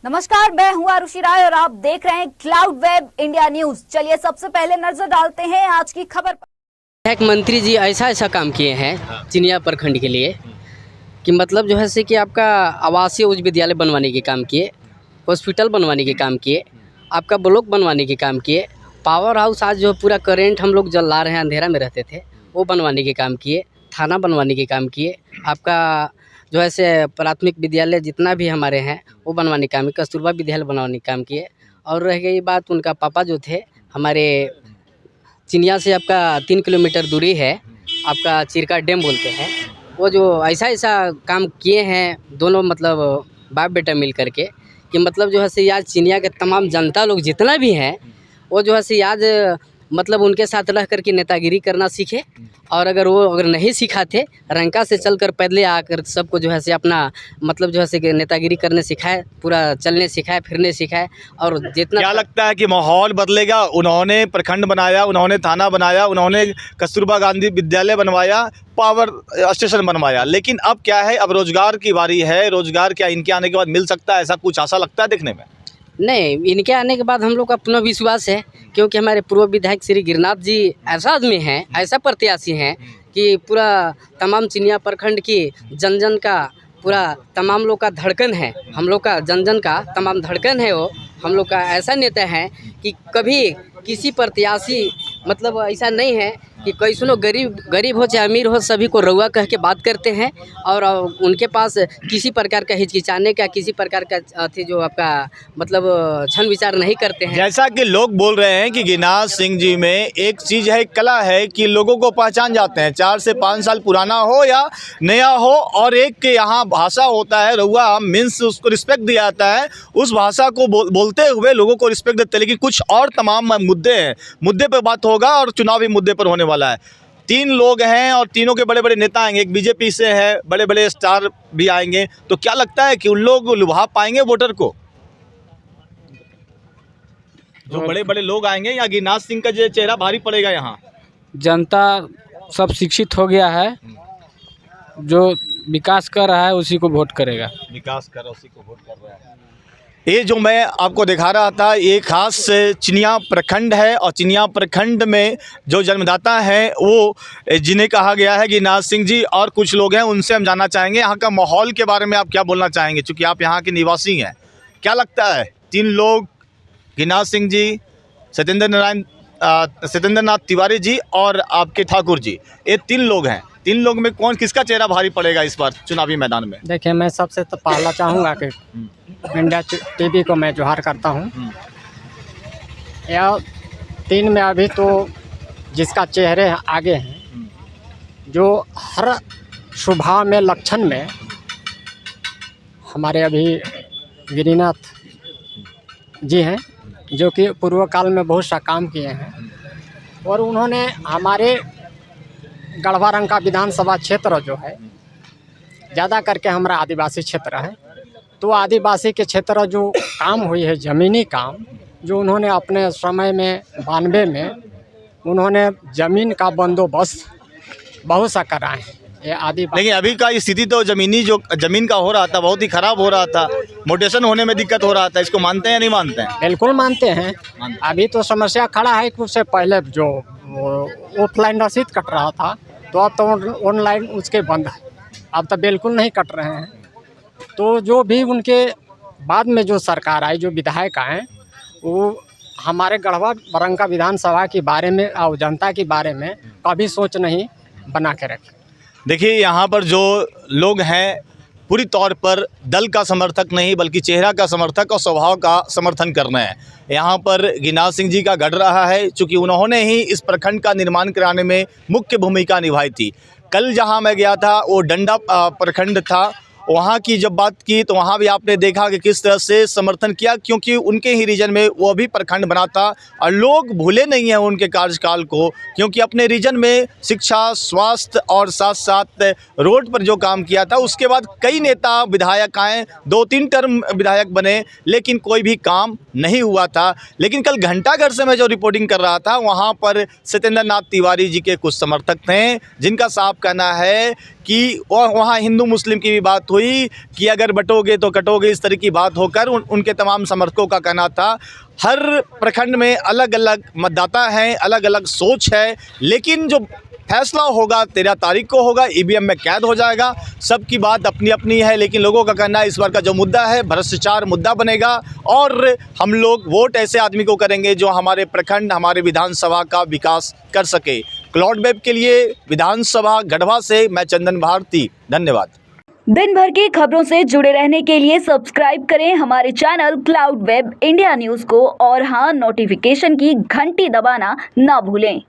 नमस्कार, मैं हूं आरुषि राय और आप देख रहे हैं क्लाउड वेब इंडिया न्यूज। चलिए सबसे पहले नजर डालते हैं आज की खबर पर। एक मंत्री जी ऐसा काम किए हैं चिनिया प्रखंड के लिए कि मतलब जो है से कि आपका आवासीय उच्च विद्यालय बनवाने के काम किए, हॉस्पिटल बनवाने के काम किए, आपका ब्लॉक बनवाने के काम किए, पावर हाउस आज जो पूरा करेंट हम लोग जला रहे हैं, अंधेरा में रहते थे, वो बनवाने के काम किए, थाना बनवाने के काम किए, आपका जो है से प्राथमिक विद्यालय जितना भी हमारे हैं वो बनवाने का काम किए, कस्तूरबा विद्यालय बनवाने का काम किए। और रह गई बात, उनका पापा जो थे हमारे चिनिया से आपका 3 किलोमीटर दूरी है, आपका चिरका डैम बोलते हैं, वो जो ऐसा काम किए हैं दोनों मतलब बाप बेटा मिल करके कि मतलब जो है से आज चिनिया के तमाम जनता लोग जितना भी हैं वो जो है से आज मतलब उनके साथ रह कर के नेतागिरी करना सीखे। और अगर नहीं सिखाते, रंका से चलकर पैदले आकर सबको जो है से अपना मतलब जो है से नेतागिरी करने सिखाए, पूरा चलने सिखाए, फिरने सिखाए। और जितना क्या लगता है कि माहौल बदलेगा? उन्होंने प्रखंड बनाया, उन्होंने थाना बनाया, उन्होंने कस्तूरबा गांधी विद्यालय बनवाया, पावर स्टेशन बनवाया, लेकिन अब क्या है, अब रोजगार की बारी है। रोजगार क्या इनके आने के बाद मिल सकता है? ऐसा कुछ आशा लगता है देखने में? नहीं, इनके आने के बाद हम लोग का पूर्ण विश्वास है, क्योंकि हमारे पूर्व विधायक श्री गिरिनाथ जी ऐसा आदमी हैं, ऐसा प्रत्याशी हैं कि पूरा तमाम चिनिया प्रखंड की जन जन का पूरा तमाम लोग का धड़कन है, हम लोग का जन जन का तमाम धड़कन है। वो हम लोग का ऐसा नेता है कि कभी किसी प्रत्याशी मतलब ऐसा नहीं है कि कैसनो गरीब हो चाहे अमीर हो, सभी को रउआ कह के बात करते हैं। और उनके पास किसी प्रकार का हिचकिचाने का, किसी प्रकार का अथी जो आपका मतलब क्षण विचार नहीं करते हैं। जैसा कि लोग बोल रहे हैं कि गिरिनाथ सिंह जी में एक चीज़ है, एक कला है कि लोगों को पहचान जाते हैं, 4 से 5 साल पुराना हो या नया हो, और एक के यहाँ भाषा होता है रउआ मीन्स, उसको रिस्पेक्ट दिया जाता है, उस भाषा को बोलते हुए लोगों को रिस्पेक्ट देते हैं। लेकिन कुछ और तमाम मुद्दे हैं, मुद्दे पर बात होगा और चुनावी मुद्दे पर होने वाला है। 3 लोग हैं और तीनों के बड़े बड़े नेता आएंगे, एक बीजेपी से है, बड़े बड़े स्टार भी आएंगे। तो क्या लगता है कि उन लोग लुभा पाएंगे वोटर को? जो बड़े बड़े लोग आएंगे या गिरिनाथ सिंह का जो चेहरा भारी पड़ेगा? यहाँ जनता सब शिक्षित हो गया है, जो विकास कर रहा है उसी को वोट करेगा। विकास कर उसी को वोट कर रहा है। ये जो मैं आपको दिखा रहा था, ये खास चिनिया प्रखंड है, और चिनिया प्रखंड में जो जन्मदाता हैं वो जिन्हें कहा गया है गिरिनाथ सिंह जी, और कुछ लोग हैं, उनसे हम जानना चाहेंगे यहाँ का माहौल के बारे में। आप क्या बोलना चाहेंगे, चूँकि आप यहाँ के निवासी हैं? क्या लगता है 3 लोग, गिरिनाथ सिंह जी, सत्येंद्र नाथ तिवारी जी और आपके ठाकुर जी, ये 3 लोग हैं। 3 लोग में कौन, किसका चेहरा भारी पड़ेगा इस बार चुनावी मैदान में? देखिए, मैं सबसे तो पहला चाहूँगा कि इंडिया टीवी को मैं जोहार करता हूँ। यह 3 में अभी तो जिसका चेहरे आगे हैं, जो हर स्वभाव में, लक्षण में हमारे अभी गिरिनाथ जी हैं, जो कि पूर्व काल में बहुत सा काम किए हैं। और उन्होंने हमारे गढ़वा रंका विधानसभा क्षेत्र जो है, ज़्यादा करके हमारा आदिवासी क्षेत्र है, तो आदिवासी के क्षेत्र जो काम हुई है, ज़मीनी काम, जो उन्होंने अपने समय में 92 में उन्होंने ज़मीन का बंदोबस्त बहुत सा कराए हैं ये आदिवासी। लेकिन अभी का स्थिति तो ज़मीन का हो रहा था, बहुत ही ख़राब हो रहा था, मोटेशन होने में दिक्कत हो रहा था। इसको मानते हैं या नहीं मानते हैं? बिल्कुल मानते हैं। अभी तो समस्या खड़ा है कि उससे पहले जो ऑफलाइन रसीद कट रहा था, तो अब तो ऑनलाइन उसके बंद है, अब तो बिल्कुल नहीं कट रहे हैं। तो जो भी उनके बाद में जो सरकार आई, जो विधायक आए, वो हमारे गढ़वा बरंका विधानसभा के बारे में और जनता के बारे में कभी सोच नहीं बना के रखे। देखिए, यहाँ पर जो लोग हैं पूरी तौर पर दल का समर्थक नहीं, बल्कि चेहरा का समर्थक और स्वभाव का समर्थन कर रहे हैं। यहाँ पर गिरिनाथ सिंह जी का गढ़ रहा है, चूँकि उन्होंने ही इस प्रखंड का निर्माण कराने में मुख्य भूमिका निभाई थी। कल जहाँ मैं गया था वो डंडा प्रखंड था, वहाँ की जब बात की तो वहाँ भी आपने देखा कि किस तरह से समर्थन किया, क्योंकि उनके ही रीजन में वो भी प्रखंड बना था और लोग भूले नहीं हैं उनके कार्यकाल को, क्योंकि अपने रीजन में शिक्षा, स्वास्थ्य और साथ साथ रोड पर जो काम किया था। उसके बाद कई नेता विधायक आए, 2-3 टर्म विधायक बने, लेकिन कोई भी काम नहीं हुआ था। लेकिन कल घंटाघर से मैं जो रिपोर्टिंग कर रहा था, वहाँ पर सत्येंद्र नाथ तिवारी जी के कुछ समर्थक थे, जिनका साफ कहना है कि वहाँ हिंदू मुस्लिम की भी बात हुई कि अगर बटोगे तो कटोगे, इस तरह की बात होकर उनके तमाम समर्थकों का कहना था हर प्रखंड में अलग अलग मतदाता हैं, अलग अलग सोच है, लेकिन जो फैसला होगा 13 तारीख को होगा, ईवीएम में कैद हो जाएगा। सबकी बात अपनी अपनी है, लेकिन लोगों का कहना है इस बार का जो मुद्दा है भ्रष्टाचार मुद्दा बनेगा और हम लोग वोट ऐसे आदमी को करेंगे जो हमारे प्रखंड, हमारे विधानसभा का विकास कर सके। क्लाउड वेब के लिए विधानसभा गढ़वा से मैं चंदन भारती, धन्यवाद। दिन भर की खबरों से जुड़े रहने के लिए सब्सक्राइब करें हमारे channel cloud web India news को और हाँ, नोटिफिकेशन की घंटी दबाना ना भूलें।